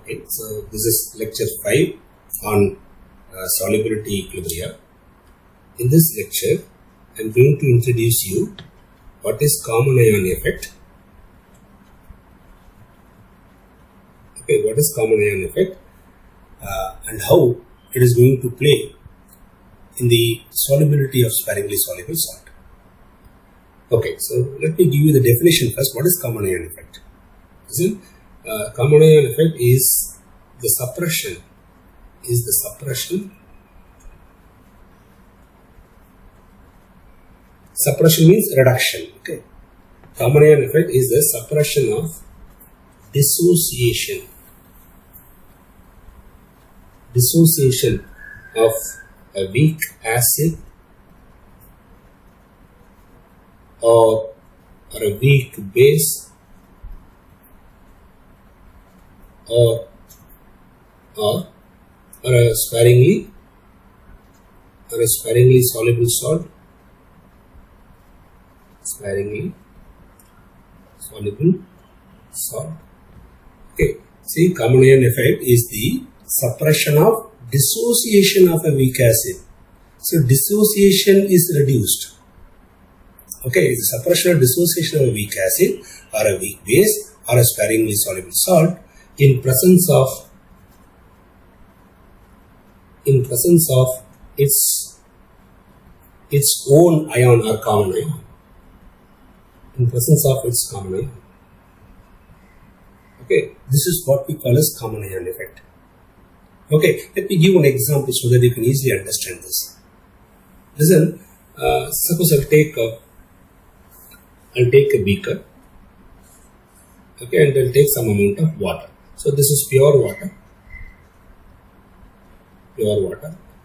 Okay, so this is lecture 5 on solubility equilibria. In this lecture, I am going to introduce you what is common ion effect. Okay, what is common ion effect and how it is going to play in the solubility of sparingly soluble salt. Okay, so let me give you the definition first. What is common ion effect? Listen, common ion effect is the suppression. Suppression means reduction. Okay, common ion effect is the suppression of dissociation of a weak acid or a weak base or a sparingly soluble salt. Okay, see, common ion effect is the suppression of dissociation of a weak acid. So dissociation is reduced. Okay, the suppression of dissociation of a weak acid or a weak base or a sparingly soluble salt in presence of its own ion or common ion. In presence of its common ion. Okay, this is what we call as common ion effect. Okay, let me give one example so that you can easily understand this. Listen, suppose I'll take a beaker. Okay, and I'll take some amount of water. So this is pure water.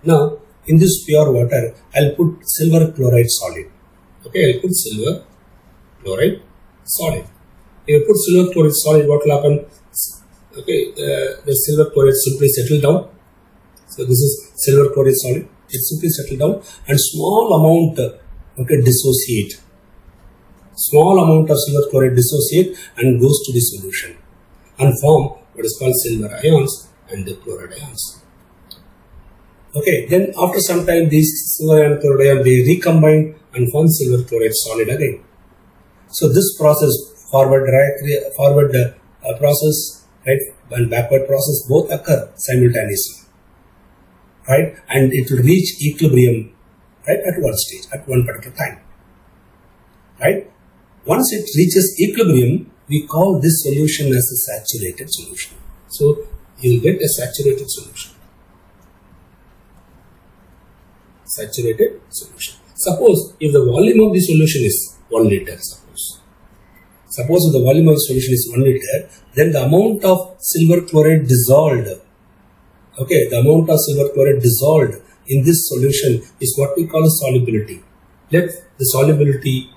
Now, in this pure water, I'll put silver chloride solid. Okay, I'll put silver chloride solid. If you put silver chloride solid, what will happen? Okay, the silver chloride simply settle down. So this is silver chloride solid. It simply settle down and small amount dissociate. Small amount of silver chloride dissociate and goes to the solution and form what is called silver ions and the chloride ions. Okay, then after some time these silver and chloride ions they recombine and form silver chloride solid again. So this process, forward process, right, and backward process both occur simultaneously, right, and it will reach equilibrium, right, at one stage, at one particular time, right. Once it reaches equilibrium, we call this solution as a saturated solution. So you will get a saturated solution. Suppose if the volume of the solution is 1 liter, Suppose if the volume of the solution is 1 liter, then the amount of silver chloride dissolved, okay, the amount of silver chloride dissolved in this solution is what we call a solubility. Let the solubility,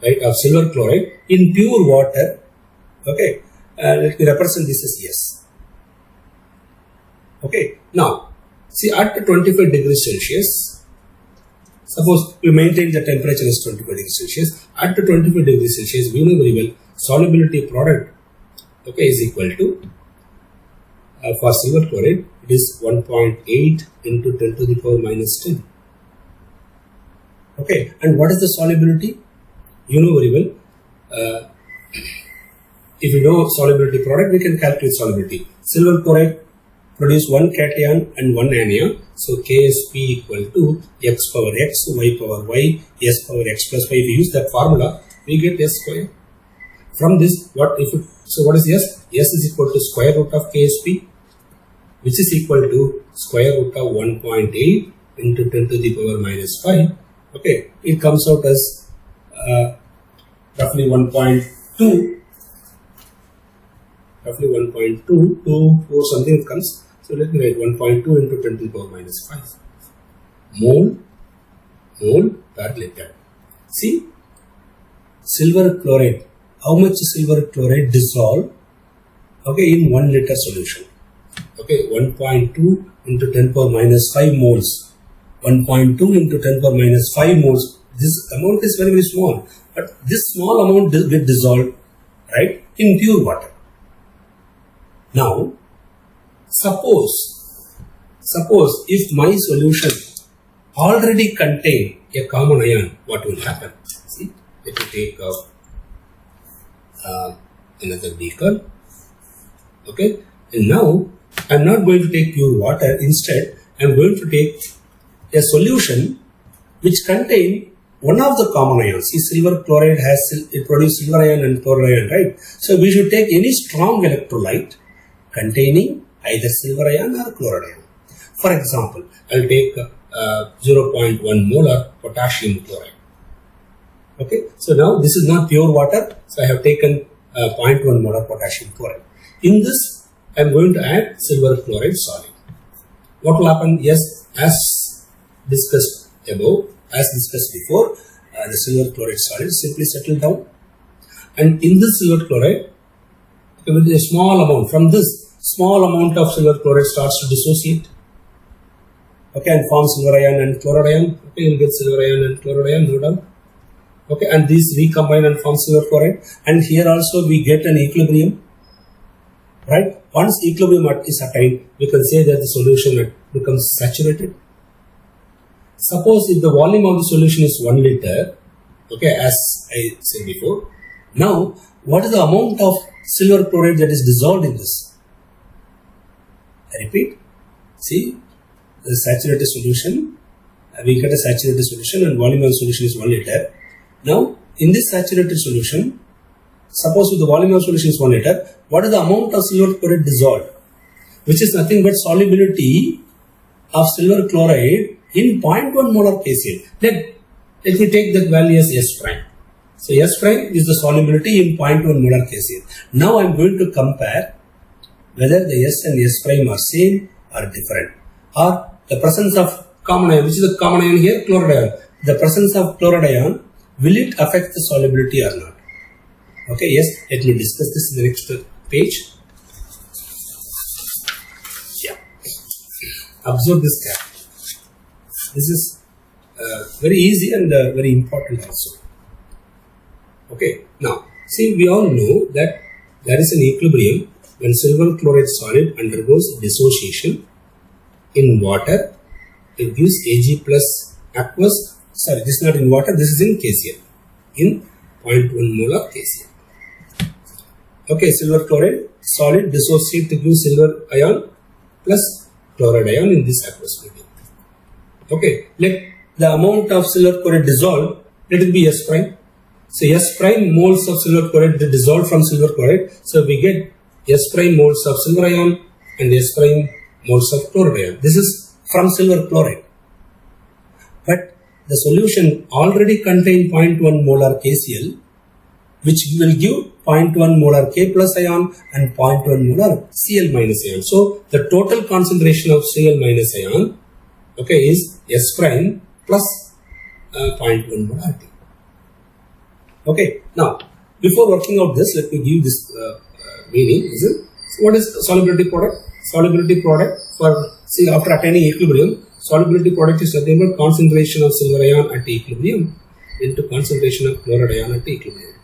right, of silver chloride in pure water, okay, let me represent this as S. Okay, now, see at 25 degrees Celsius, suppose we maintain the temperature is 25 degrees Celsius. At 25 degrees Celsius, we know very well solubility product, okay, is equal to for silver chloride it is 1.8 into 10 to the power minus 10. Okay, and what is the solubility? You know very well. If you know solubility product, we can calculate solubility. Silver chloride produce 1 cation and 1 anion. So Ksp equal to x power x, y power y, s power x plus y. If we use that formula, we get s square. From this, what is s? S is equal to square root of Ksp, which is equal to square root of 1.8 into 10 to the power minus 5. Okay, it comes out as roughly 1.2. Roughly 1.2 to 4 something it comes. So let me write 1.2 into 10 to the power minus 5 mole per liter. See, silver chloride. How much silver chloride dissolve? Okay, in 1 liter solution. Okay, 1.2 into 10 power minus 5 moles. 1.2 into 10 power minus 5 moles. This amount is very, very small. But this small amount will get dissolved, right, in pure water. Now, Suppose if my solution already contain a common ion, what will happen? See, let me take another beaker. Okay, and now I am not going to take pure water. Instead, I am going to take a solution which contain one of the common ions. See, silver chloride it produces silver ion and chloride ion, right? So we should take any strong electrolyte containing either silver ion or chloride ion. For example, I will take 0.1 molar potassium chloride. Okay, so now this is not pure water, so I have taken 0.1 molar potassium chloride. In this, I am going to add silver chloride solid. What will happen? Yes, as discussed above, as discussed before, the silver chloride solid simply settle down, and in this silver chloride, with a small amount, from this small amount of silver chloride starts to dissociate, okay, and form silver ion and chloride ion. Okay, you will get silver ion and chloride ion, no doubt. Okay, and these recombine and form silver chloride, and here also we get an equilibrium, right? Once equilibrium is attained, we can say that the solution becomes saturated. Suppose if the volume of the solution is 1 liter, okay, as I said before, now what is the amount of silver chloride that is dissolved in this? I repeat, see, the saturated solution, we get a saturated solution and volume of the solution is 1 liter. Now, in this saturated solution, suppose if the volume of the solution is 1 liter, what is the amount of silver chloride dissolved? Which is nothing but solubility of silver chloride in 0.1 molar KCl. Let me take that value as S prime. So S prime is the solubility in 0.1 molar KCl. Now I am going to compare whether the S and S prime are same or different, or the presence of common ion, which is the common ion here, chloride ion. The presence of chloride ion, will it affect the solubility or not? Okay, yes, let me discuss this in the next page. Yeah. Observe this gap. This is very easy and very important also. Okay, now, see, we all know that there is an equilibrium when silver chloride solid undergoes dissociation in water. It gives Ag plus aqueous, sorry, this is not in water, this is in KCl, in 0.1 molar KCl. Okay, silver chloride solid dissociate to give silver ion plus chloride ion in this aqueous medium. Okay, let the amount of silver chloride dissolved, let it be S prime. So S prime moles of silver chloride dissolved from silver chloride. So we get S prime moles of silver ion and S prime moles of chloride ion. This is from silver chloride. But the solution already contains 0.1 molar KCl, which will give 0.1 molar K plus ion and 0.1 molar Cl minus ion. So the total concentration of Cl minus ion, okay, is S prime plus 0.1 molar T. Okay, now before working out this, let me give this meaning. So what is solubility product? Solubility product for, see, after attaining equilibrium, solubility product is nothing but concentration of silver ion at equilibrium into concentration of chloride ion at equilibrium.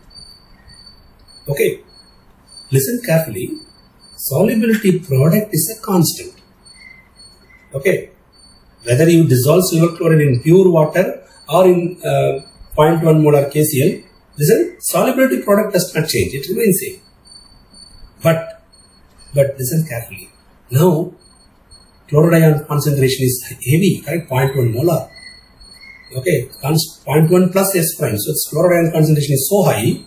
Okay, listen carefully. Solubility product is a constant. Okay, whether you dissolve silver chloride in pure water or in 0.1 molar KCl, listen, solubility product does not change, it remains same. But listen carefully. Now, chloride ion concentration is heavy, correct? 0.1 molar. Okay, 0.1 plus S prime. So, its chloride ion concentration is so high.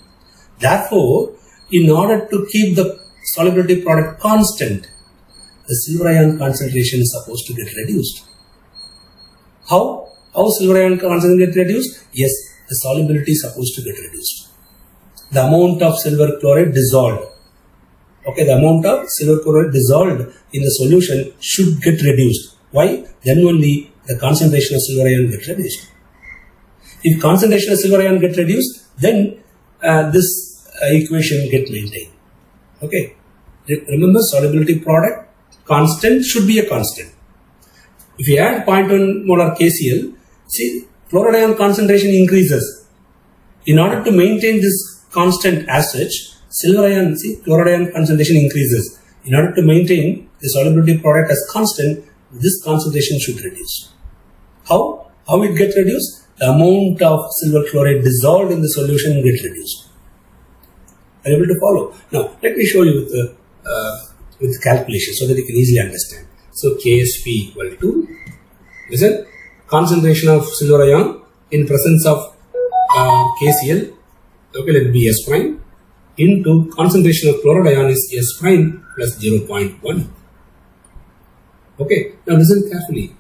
Therefore, in order to keep the solubility product constant, the silver ion concentration is supposed to get reduced. How silver ion concentration get reduced? Yes, the solubility is supposed to get reduced. The amount of silver chloride dissolved. Okay, the amount of silver chloride dissolved in the solution should get reduced. Why? Then only the concentration of silver ion get reduced. If concentration of silver ion get reduced, then this equation get maintained. Okay, remember, solubility product constant should be a constant. If you add 0.1 molar KCl, see, chloride ion concentration increases. In order to maintain this constant as such, silver ion, see, chloride ion concentration increases. In order to maintain the solubility product as constant, this concentration should reduce. How? How it gets reduced? The amount of silver chloride dissolved in the solution gets reduced. Are you able to follow? Now, let me show you with calculation so that you can easily understand. So, KSP equal to, listen, concentration of silver ion in presence of KCl, okay, let it be S prime, into concentration of chloride ion is S prime plus 0.1. Okay, now listen carefully.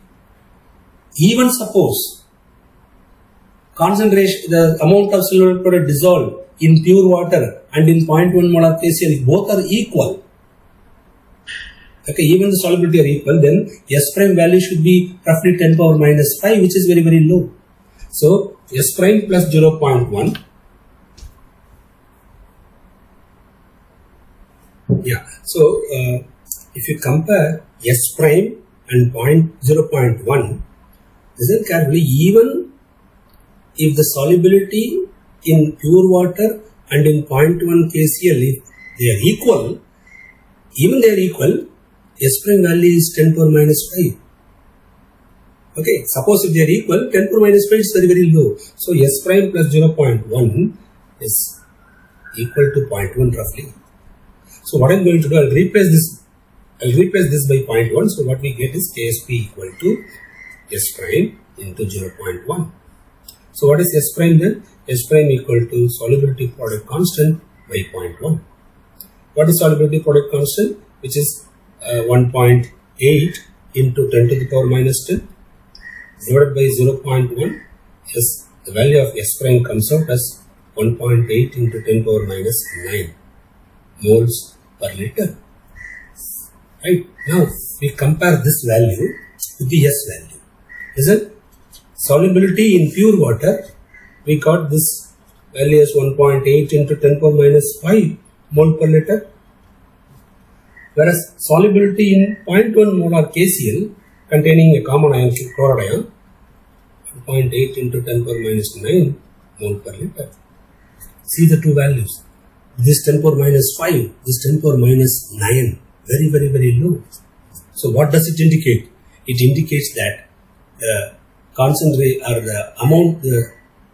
Even suppose concentration, the amount of silver chloride dissolved in pure water and in 0.1 molar KCl, both are equal. Okay, even the solubility are equal, then S prime value should be roughly 10 power minus 5, which is very, very low. So, S prime plus 0.1. Yeah, so if you compare S prime and 0.1, listen carefully, even if the solubility in pure water and in 0.1 KCl, if they are equal, even they are equal, S prime value is 10 power minus 5. Okay, suppose if they are equal, 10 power minus 5 is very, very low. So, S prime plus 0.1 is equal to 0.1 roughly. So, what I am going to do, I will replace this by 0.1. So, what we get is KSP equal to S prime into 0.1. So, what is S prime then? S prime equal to solubility product constant by 0.1. What is solubility product constant? Which is 1.8 into 10 to the power minus 10 divided by 0.1. Yes, the value of S prime comes out as 1.8 into 10 power minus 9 moles per liter. Right, now we compare this value with the S value. Listen, solubility in pure water, we got this value as 1.8 into 10 power minus 5 mole per liter. Whereas solubility in 0.1 molar KCl containing a common ion chloride ion, 0.8 into 10 power minus 9 mole per liter. See the two values. This 10 power minus 5, this 10 power minus 9, very, very, very low. So what does it indicate? It indicates that the concentrate or the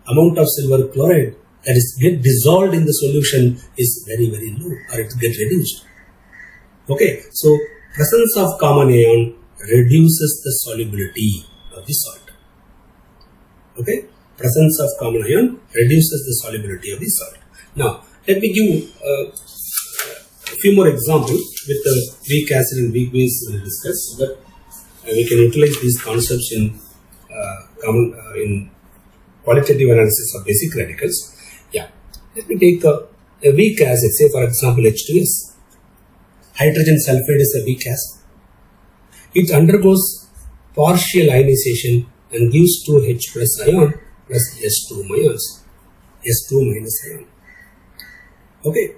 amount of silver chloride that is get dissolved in the solution is very, very low, or it get reduced. Okay, so presence of common ion reduces the solubility of the salt. Okay, presence of common ion reduces the solubility of the salt. Now, let me give a few more examples with the weak acid and weak base we will discuss, so that we can utilize these concepts in qualitative analysis of basic radicals. Yeah, let me take a weak acid, say for example H2S. Hydrogen sulfide is a weak acid. It undergoes partial ionization and gives 2H plus ion plus S2 minus ion. Okay,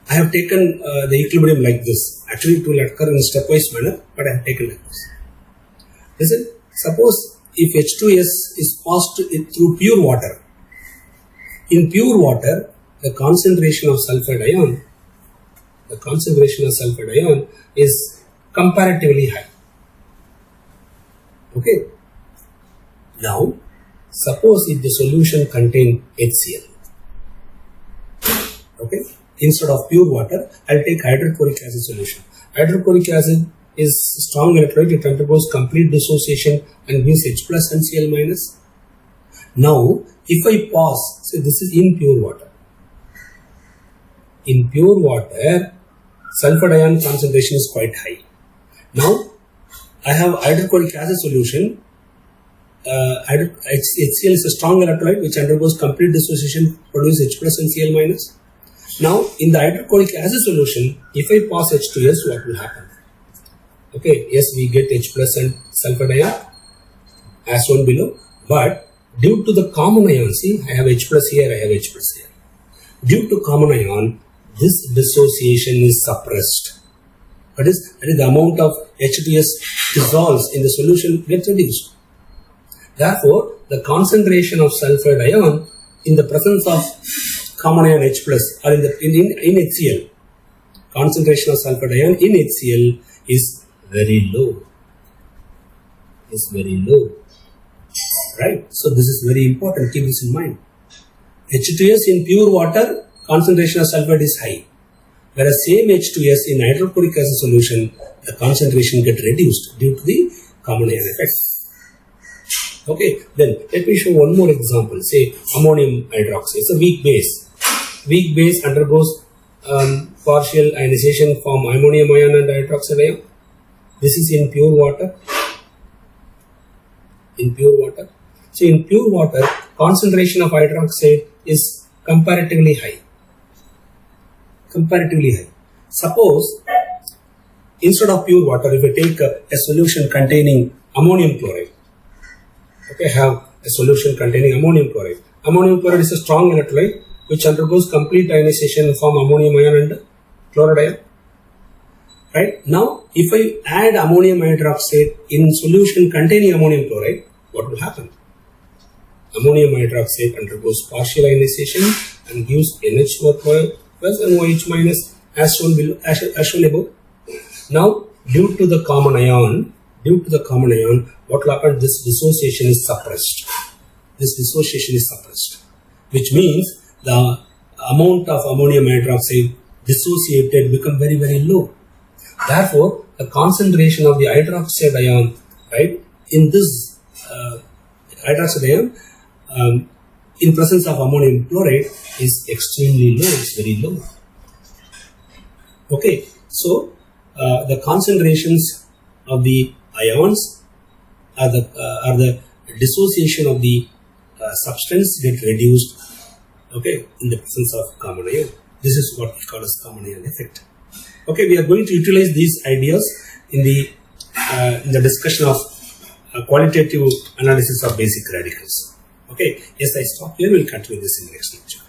I have taken the equilibrium like this. Actually, it will occur in a stepwise manner, but I have taken like this. Listen, suppose if H2S is passed through pure water. In pure water, the concentration of sulfide ion is comparatively high. Okay. Now, suppose if the solution contains HCl. Okay. Instead of pure water, I will take hydrochloric acid solution. Hydrochloric acid is strong electrolyte. It undergoes complete dissociation and gives H plus and Cl minus. Now, if I pass, say this is in pure water. In pure water, sulfur ion concentration is quite high. Now, I have hydrochloric acid solution. HCl is a strong electrolyte which undergoes complete dissociation, produces H plus and Cl minus. Now, in the hydrochloric acid solution, if I pass H2S, what will happen? Okay, yes, we get H plus and sulfur ion as shown below, but due to the common ion, see, I have H plus here, I have H plus here. Due to common ion, this dissociation is suppressed. That is the amount of H2S dissolves in the solution gets reduced. Therefore, the concentration of sulfide ion in the presence of common ion H plus or in HCl concentration of sulfur ion in HCl is very low. Is very low. Right? So this is very important. Keep this in mind. H2S in pure water, concentration of sulfate is high. Whereas same H2S in hydrochloric acid solution, the concentration get reduced due to the common ion effect. Okay, then let me show one more example. Say ammonium hydroxide. It's a weak base. Weak base undergoes partial ionization from ammonium ion and hydroxide ion. This is in pure water. In pure water. So in pure water, concentration of hydroxide is comparatively high. Comparatively high. Suppose instead of pure water, if we take a solution containing ammonium chloride, okay, have a solution containing ammonium chloride. Ammonium chloride is a strong electrolyte which undergoes complete ionization from ammonium ion and chloride ion. Right? Now, if I add ammonium hydroxide in solution containing ammonium chloride, what will happen? Ammonium hydroxide undergoes partial ionization and gives NH4 plus and OH minus as shown above. Now, due to the common ion, what will happen? This dissociation is suppressed. Which means the amount of ammonium hydroxide dissociated become very, very low. Therefore, the concentration of the hydroxide ion, right, in this hydroxide ion, in presence of ammonium chloride is extremely low. It's very low. Okay, so the concentrations of the ions are the dissociation of the substance get reduced. Okay, in the presence of common ion. This is what we call as common ion effect. Okay, we are going to utilize these ideas in the discussion of qualitative analysis of basic radicals. Okay, yes, I stop here. We'll continue this in the next lecture.